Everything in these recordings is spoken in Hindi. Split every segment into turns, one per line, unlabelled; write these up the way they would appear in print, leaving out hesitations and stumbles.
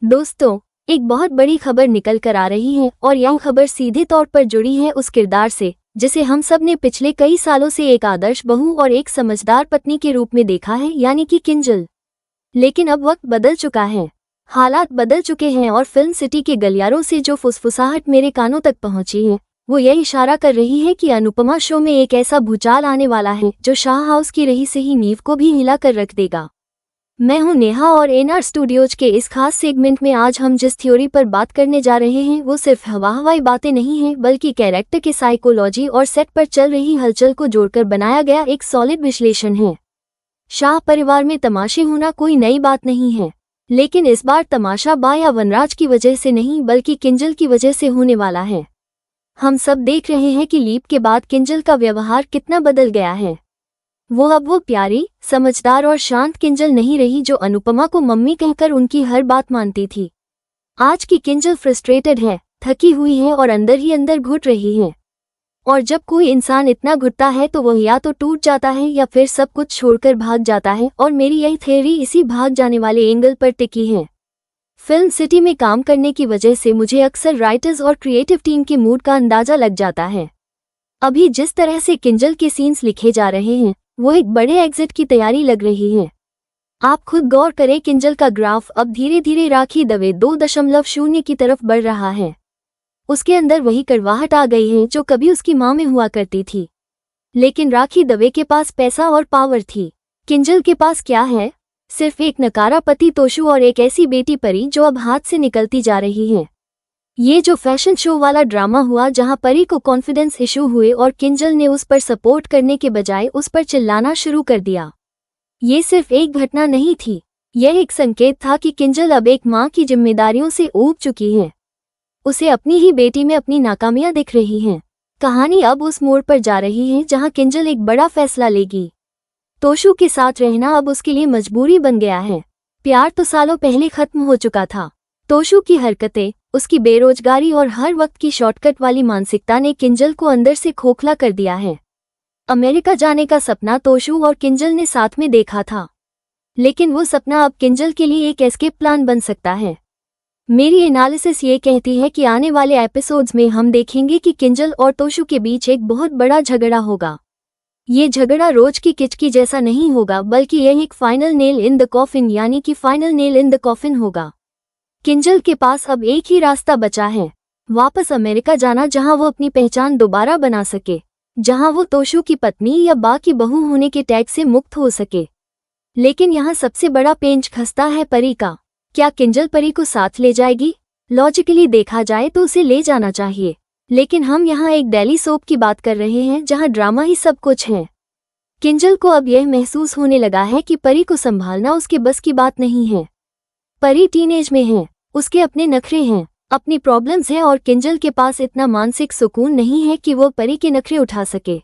दोस्तों, एक बहुत बड़ी खबर निकल कर आ रही है और यह खबर सीधे तौर पर जुड़ी है उस किरदार से जिसे हम सब ने पिछले कई सालों से एक आदर्श बहू और एक समझदार पत्नी के रूप में देखा है, यानी कि किंजल। लेकिन अब वक्त बदल चुका है, हालात बदल चुके हैं और फिल्म सिटी के गलियारों से जो फुसफुसाहट मेरे कानों तक पहुंची है वो यह इशारा कर रही है कि अनुपमा शो में एक ऐसा भूचाल आने वाला है जो शाह हाउस की रही सही नींव को भी हिला कर रख देगा। मैं हूं नेहा और एनआर स्टूडियोज के इस खास सेगमेंट में आज हम जिस थ्योरी पर बात करने जा रहे हैं वो सिर्फ हवाई बातें नहीं हैं, बल्कि कैरेक्टर के साइकोलॉजी और सेट पर चल रही हलचल को जोड़कर बनाया गया एक सॉलिड विश्लेषण है। शाह परिवार में तमाशे होना कोई नई बात नहीं है, लेकिन इस बार तमाशा बा या वनराज की वजह से नहीं बल्कि किंजल की वजह से होने वाला है। हम सब देख रहे हैं कि लीप के बाद किंजल का व्यवहार कितना बदल गया है। वो प्यारी, समझदार और शांत किंजल नहीं रही जो अनुपमा को मम्मी कहकर उनकी हर बात मानती थी। आज की किंजल फ्रस्ट्रेटेड है, थकी हुई है और अंदर ही अंदर घुट रही है। और जब कोई इंसान इतना घुटता है तो वह या तो टूट जाता है या फिर सब कुछ छोड़कर भाग जाता है, और मेरी यही थ्योरी इसी भाग जाने वाले एंगल पर टिकी है। फिल्म सिटी में काम करने की वजह से मुझे अक्सर राइटर्स और क्रिएटिव टीम के मूड का अंदाजा लग जाता है। अभी जिस तरह से किंजल के सीन्स लिखे जा रहे हैं वो एक बड़े एग्जिट की तैयारी लग रही है। आप खुद गौर करें, किंजल का ग्राफ अब धीरे धीरे राखी दवे 2.0 की तरफ बढ़ रहा है। उसके अंदर वही कड़वाहट आ गई है जो कभी उसकी मां में हुआ करती थी। लेकिन राखी दवे के पास पैसा और पावर थी, किंजल के पास क्या है? सिर्फ एक नकारा पति तोशु और एक ऐसी बेटी परी जो अब हाथ से निकलती जा रही है। ये जो फैशन शो वाला ड्रामा हुआ जहां परी को कॉन्फिडेंस इशू हुए और किंजल ने उस पर सपोर्ट करने के बजाय उस पर चिल्लाना शुरू कर दिया, ये सिर्फ एक घटना नहीं थी, यह एक संकेत था कि किंजल अब एक मां की जिम्मेदारियों से ऊब चुकी है। उसे अपनी ही बेटी में अपनी नाकामियां दिख रही हैं। कहानी अब उस मोड़ पर जा रही है जहां किंजल एक बड़ा फैसला लेगी। तोशु के साथ रहना अब उसके लिए मजबूरी बन गया है। प्यार तो सालों पहले खत्म हो चुका था। तोशु की हरकतें, उसकी बेरोजगारी और हर वक्त की शॉर्टकट वाली मानसिकता ने किंजल को अंदर से खोखला कर दिया है। अमेरिका जाने का सपना तोशु और किंजल ने साथ में देखा था, लेकिन वो सपना अब किंजल के लिए एक एस्केप प्लान बन सकता है। मेरी एनालिसिस ये कहती है कि आने वाले एपिसोड्स में हम देखेंगे कि किंजल और तोशु के बीच एक बहुत बड़ा झगड़ा होगा। ये झगड़ा रोज की किचकी जैसा नहीं होगा, बल्कि यह एक final nail in the coffin यानी कि final nail in the coffin होगा। किंजल के पास अब एक ही रास्ता बचा है, वापस अमेरिका जाना, जहां वो अपनी पहचान दोबारा बना सके, जहां वो तोशु की पत्नी या बा की बहू होने के टैग से मुक्त हो सके। लेकिन यहाँ सबसे बड़ा पेंच खस्ता है परी का। क्या किंजल परी को साथ ले जाएगी? लॉजिकली देखा जाए तो उसे ले जाना चाहिए, लेकिन हम यहाँ एक डेली सोप की बात कर रहे हैं जहाँ ड्रामा ही सब कुछ है। किंजल को अब यह महसूस होने लगा है कि परी को संभालना उसके बस की बात नहीं है। परी टीनेज में है, उसके अपने नखरे हैं, अपनी प्रॉब्लम्स हैं और किंजल के पास इतना मानसिक सुकून नहीं है कि वो परी के नखरे उठा सके।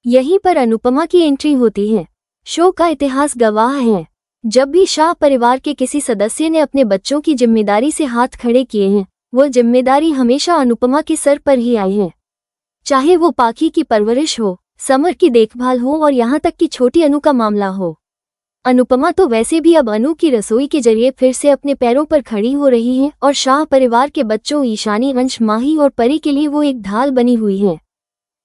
यहीं पर अनुपमा की एंट्री होती है। शो का इतिहास गवाह है, जब भी शाह परिवार के किसी सदस्य ने अपने बच्चों की जिम्मेदारी से हाथ खड़े किए हैं, वो जिम्मेदारी हमेशा अनुपमा के सर पर ही आई है। चाहे वो पाखी की परवरिश हो, समर की देखभाल हो और यहाँ तक कि छोटी अनु का मामला हो। अनुपमा तो वैसे भी अब अनु की रसोई के जरिए फिर से अपने पैरों पर खड़ी हो रही है और शाह परिवार के बच्चों ईशानी, अंश, माही और परी के लिए वो एक ढाल बनी हुई है।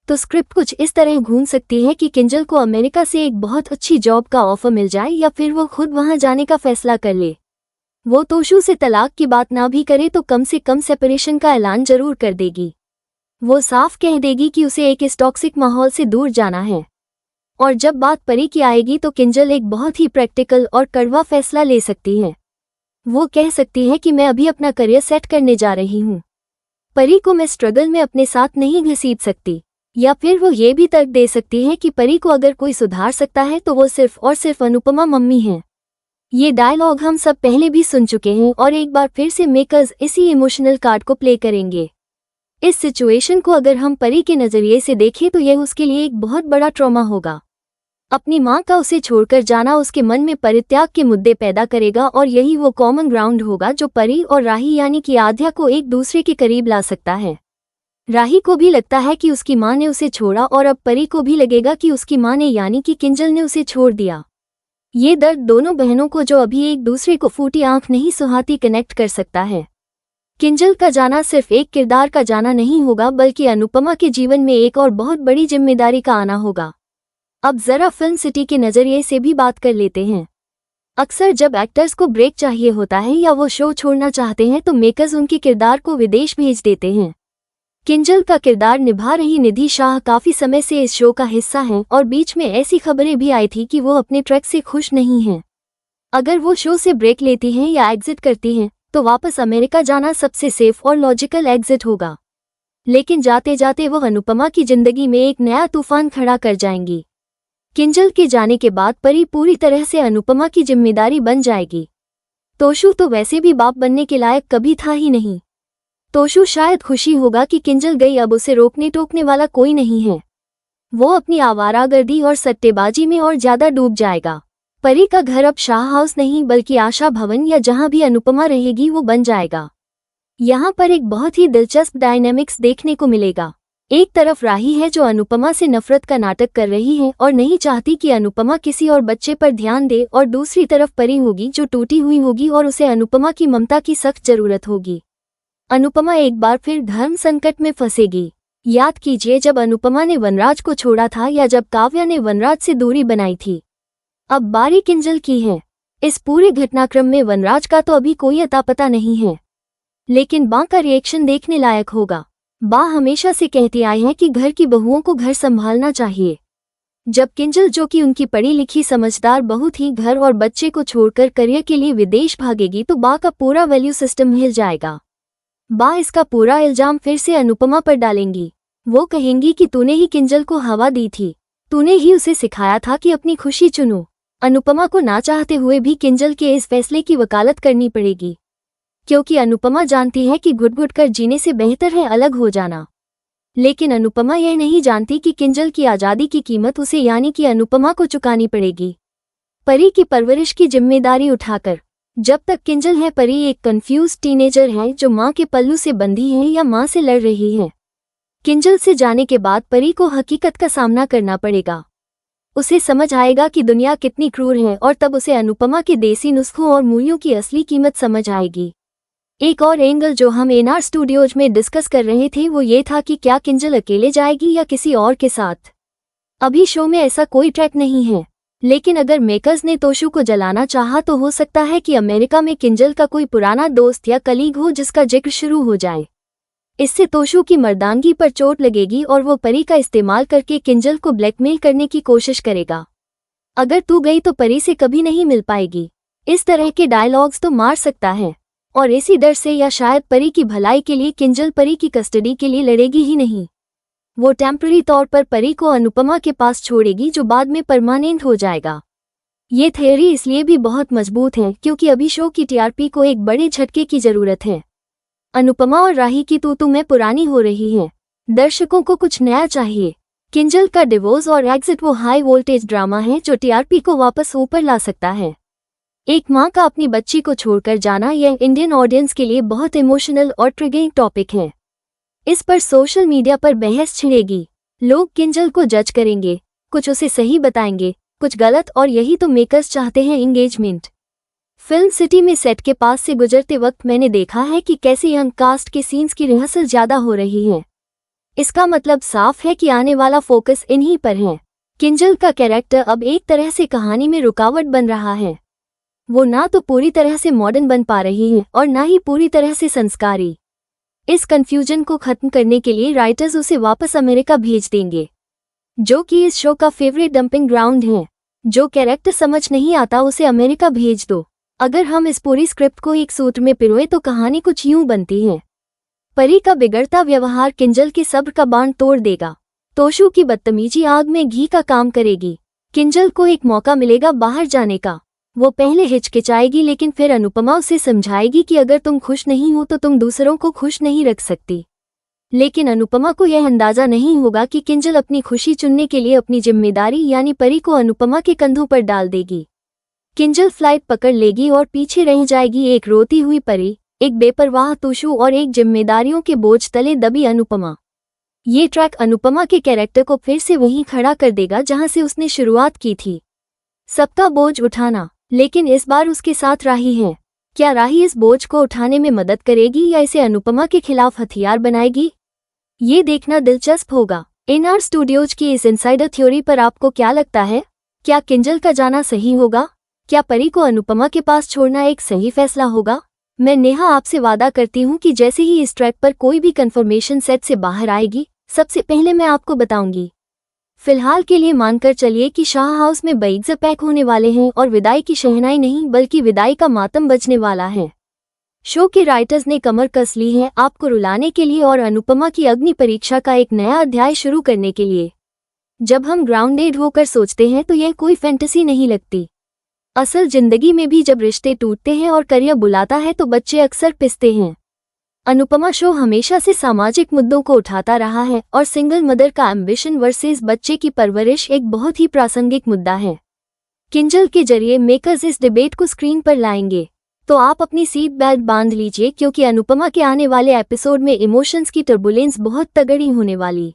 तो स्क्रिप्ट कुछ इस तरह घूम सकती है कि किंजल को अमेरिका से एक बहुत अच्छी जॉब का ऑफर मिल जाए या फिर वो खुद वहां जाने का फैसला कर ले। वो तोशु से तलाक की बात ना भी करे तो कम से कम सेपरेशन का ऐलान जरूर कर देगी। वो साफ कह देगी कि उसे एक इस टॉक्सिक माहौल से दूर जाना है। और जब बात परी की आएगी तो किंजल एक बहुत ही प्रैक्टिकल और कड़वा फैसला ले सकती है। वो कह सकती है कि मैं अभी अपना करियर सेट करने जा रही हूँ, परी को मैं स्ट्रगल में अपने साथ नहीं घसीट सकती। या फिर वो ये भी तर्क दे सकती है कि परी को अगर कोई सुधार सकता है तो वो सिर्फ और सिर्फ अनुपमा मम्मी है। ये डायलॉग हम सब पहले भी सुन चुके हैं और एक बार फिर से मेकर्स इसी इमोशनल कार्ड को प्ले करेंगे। इस सिचुएशन को अगर हम परी के नजरिए से देखें तो यह उसके लिए एक बहुत बड़ा ट्रॉमा होगा। अपनी मां का उसे छोड़कर जाना उसके मन में परित्याग के मुद्दे पैदा करेगा और यही वो कॉमन ग्राउंड होगा जो परी और राही यानी कि आद्या को एक दूसरे के करीब ला सकता है। राही को भी लगता है कि उसकी मां ने उसे छोड़ा और अब परी को भी लगेगा कि उसकी मां ने यानी कि किंजल ने उसे छोड़ दिया। ये दर्द दोनों बहनों को, जो अभी एक दूसरे को फूटी आंख नहीं सुहाती, कनेक्ट कर सकता है। किंजल का जाना सिर्फ एक किरदार का जाना नहीं होगा, बल्कि अनुपमा के जीवन में एक और बहुत बड़ी जिम्मेदारी का आना होगा। अब जरा फिल्म सिटी के नजरिए से भी बात कर लेते हैं। अक्सर जब एक्टर्स को ब्रेक चाहिए होता है या वो शो छोड़ना चाहते हैं तो मेकर्स उनके किरदार को विदेश भेज देते हैं। किंजल का किरदार निभा रही निधि शाह काफी समय से इस शो का हिस्सा हैं और बीच में ऐसी खबरें भी आई थी कि वो अपने ट्रैक से खुश नहीं हैं। अगर वो शो से ब्रेक लेती हैं या एग्जिट करती हैं तो वापस अमेरिका जाना सबसे सेफ और लॉजिकल एग्जिट होगा। लेकिन जाते जाते वो अनुपमा की जिंदगी में एक नया तूफान खड़ा कर जाएंगी। किंजल के जाने के बाद परी पूरी तरह से अनुपमा की जिम्मेदारी बन जाएगी। तोशु तो वैसे भी बाप बनने के लायक कभी था ही नहीं। तोशु शायद खुशी होगा कि किंजल गई, अब उसे रोकने टोकने वाला कोई नहीं है। वो अपनी आवारागर्दी और सट्टेबाजी में और ज्यादा डूब जाएगा। परी का घर अब शाह हाउस नहीं बल्कि आशा भवन या जहां भी अनुपमा रहेगी वो बन जाएगा। यहाँ पर एक बहुत ही दिलचस्प डायनेमिक्स देखने को मिलेगा। एक तरफ राही है जो अनुपमा से नफरत का नाटक कर रही है और नहीं चाहती कि अनुपमा किसी और बच्चे पर ध्यान दे, और दूसरी तरफ परी होगी जो टूटी हुई होगी और उसे अनुपमा की ममता की सख्त जरूरत होगी। अनुपमा एक बार फिर धर्म संकट में फंसेगी। याद कीजिए जब अनुपमा ने वनराज को छोड़ा था या जब काव्या ने वनराज से दूरी बनाई थी। अब बारी किंजल की है। इस पूरे घटनाक्रम में वनराज का तो अभी कोई अता पता नहीं है, लेकिन बा का रिएक्शन देखने लायक होगा। बा हमेशा से कहती आई है कि घर की बहुओं को घर संभालना चाहिए। जब किंजल, जो कि उनकी पढ़ी लिखी समझदार बहू थी, घर और बच्चे को छोड़कर करियर के लिए विदेश भागेगी तो बा का पूरा वैल्यू सिस्टम हिल जाएगा। बा इसका पूरा इल्जाम फिर से अनुपमा पर डालेंगी। वो कहेंगी कि तूने ही किंजल को हवा दी थी, तूने ही उसे सिखाया था कि अपनी खुशी चुनो। अनुपमा को ना चाहते हुए भी किंजल के इस फैसले की वकालत करनी पड़ेगी, क्योंकि अनुपमा जानती है कि घुट-घुट कर जीने से बेहतर है अलग हो जाना। लेकिन अनुपमा यह नहीं जानती कि किंजल की आज़ादी की कीमत उसे यानी कि अनुपमा को चुकानी पड़ेगी। परी की परवरिश की जिम्मेदारी उठाकर। जब तक किंजल है, परी एक कंफ्यूज टीनेजर है जो माँ के पल्लू से बंधी है या माँ से लड़ रही है। किंजल से जाने के बाद परी को हकीकत का सामना करना पड़ेगा। उसे समझ आएगा कि दुनिया कितनी क्रूर है और तब उसे अनुपमा के देसी नुस्खों और मूल्यों की असली कीमत समझ आएगी। एक और एंगल जो हम एनआर स्टूडियोज में डिस्कस कर रहे थे वो ये था कि क्या किंजल अकेले जाएगी या किसी और के साथ। अभी शो में ऐसा कोई ट्रैक नहीं है, लेकिन अगर मेकर्स ने तोशु को जलाना चाहा तो हो सकता है कि अमेरिका में किंजल का कोई पुराना दोस्त या कलीग हो जिसका जिक्र शुरू हो जाए। इससे तोशु की मर्दानगी पर चोट लगेगी और वो परी का इस्तेमाल करके किंजल को ब्लैकमेल करने की कोशिश करेगा। अगर तू गई तो परी से कभी नहीं मिल पाएगी। इस तरह के डायलॉग्स तो मार सकता है, और इसी डर से या शायद परी की भलाई के लिए किंजल परी की कस्टडी के लिए लड़ेगी ही नहीं। वो टेम्पररी तौर पर परी को अनुपमा के पास छोड़ेगी जो बाद में परमानेंट हो जाएगा। ये थ्योरी इसलिए भी बहुत मजबूत है क्योंकि अभी शो की टीआरपी को एक बड़े झटके की जरूरत है। अनुपमा और राही की तू में पुरानी हो रही है। दर्शकों को कुछ नया चाहिए। किंजल का डिवोर्स और एग्जिट वो हाई वोल्टेज ड्रामा है जो टीआरपी को वापस ऊपर ला सकता है। एक माँ का अपनी बच्ची को छोड़कर जाना यह इंडियन ऑडियंस के लिए बहुत इमोशनल और ट्रिगरिंग टॉपिक है। इस पर सोशल मीडिया पर बहस छिड़ेगी। लोग किंजल को जज करेंगे, कुछ उसे सही बताएंगे, कुछ गलत, और यही तो मेकर्स चाहते हैं, एंगेजमेंट। फिल्म सिटी में सेट के पास से गुजरते वक्त मैंने देखा है कि कैसे यंग कास्ट के सीन्स की रिहर्सल ज्यादा हो रही है। इसका मतलब साफ है कि आने वाला फोकस इन्हीं पर है। किंजल का कैरेक्टर अब एक तरह से कहानी में रुकावट बन रहा है। वो ना तो पूरी तरह से मॉडर्न बन पा रही है और ना ही पूरी तरह से संस्कारी। इस कंफ्यूजन को खत्म करने के लिए राइटर्स उसे वापस अमेरिका भेज देंगे, जो कि इस शो का फेवरेट डंपिंग ग्राउंड है। जो कैरेक्टर समझ नहीं आता उसे अमेरिका भेज दो। अगर हम इस पूरी स्क्रिप्ट को एक सूत्र में पिरोए तो कहानी कुछ यूं बनती है। परी का बिगड़ता व्यवहार किंजल के सब्र का बांध तोड़ देगा। तोशु की बदतमीजी आग में घी का काम करेगी। किंजल को एक मौका मिलेगा बाहर जाने का। वो पहले हिचकिचाएगी लेकिन फिर अनुपमा उसे समझाएगी कि अगर तुम खुश नहीं हो तो तुम दूसरों को खुश नहीं रख सकती। लेकिन अनुपमा को यह अंदाजा नहीं होगा कि किंजल अपनी खुशी चुनने के लिए अपनी जिम्मेदारी यानी परी को अनुपमा के कंधों पर डाल देगी। किंजल फ्लाइट पकड़ लेगी और पीछे रह जाएगी एक रोती हुई परी, एक बेपरवाह तोशु और एक जिम्मेदारियों के बोझ तले दबी अनुपमा। ये ट्रैक अनुपमा के कैरेक्टर को फिर से वहीं खड़ा कर देगा जहां से उसने शुरुआत की थी। सबका बोझ उठाना, लेकिन इस बार उसके साथ राही है। क्या राही इस बोझ को उठाने में मदद करेगी या इसे अनुपमा के खिलाफ हथियार बनाएगी? ये देखना दिलचस्प होगा। एनआर स्टूडियोज की इस इनसाइडर थ्योरी पर आपको क्या लगता है? क्या किंजल का जाना सही होगा? क्या परी को अनुपमा के पास छोड़ना एक सही फैसला होगा? मैं नेहा आपसे वादा करती हूँ कि जैसे ही इस ट्रैक पर कोई भी कंफर्मेशन सेट से बाहर आएगी, सबसे पहले मैं आपको बताऊंगी। फिलहाल के लिए मानकर चलिए कि शाह हाउस में बैग्स पैक होने वाले हैं और विदाई की शहनाई नहीं बल्कि विदाई का मातम बजने वाला है। शो के राइटर्स ने कमर कस ली है आपको रुलाने के लिए और अनुपमा की अग्नि परीक्षा का एक नया अध्याय शुरू करने के लिए। जब हम ग्राउंडेड होकर सोचते हैं तो यह कोई फैंटेसी नहीं लगती। असल जिंदगी में भी जब रिश्ते टूटते हैं और करियर बुलाता है तो बच्चे अक्सर पिसते हैं। अनुपमा शो हमेशा से सामाजिक मुद्दों को उठाता रहा है और सिंगल मदर का एम्बिशन वर्सेस बच्चे की परवरिश एक बहुत ही प्रासंगिक मुद्दा है। किंजल के जरिए मेकर्स इस डिबेट को स्क्रीन पर लाएंगे, तो आप अपनी सीट बेल्ट बांध लीजिए क्योंकि अनुपमा के आने वाले एपिसोड में इमोशंस की टर्बुलेंस बहुत तगड़ी होने वाली।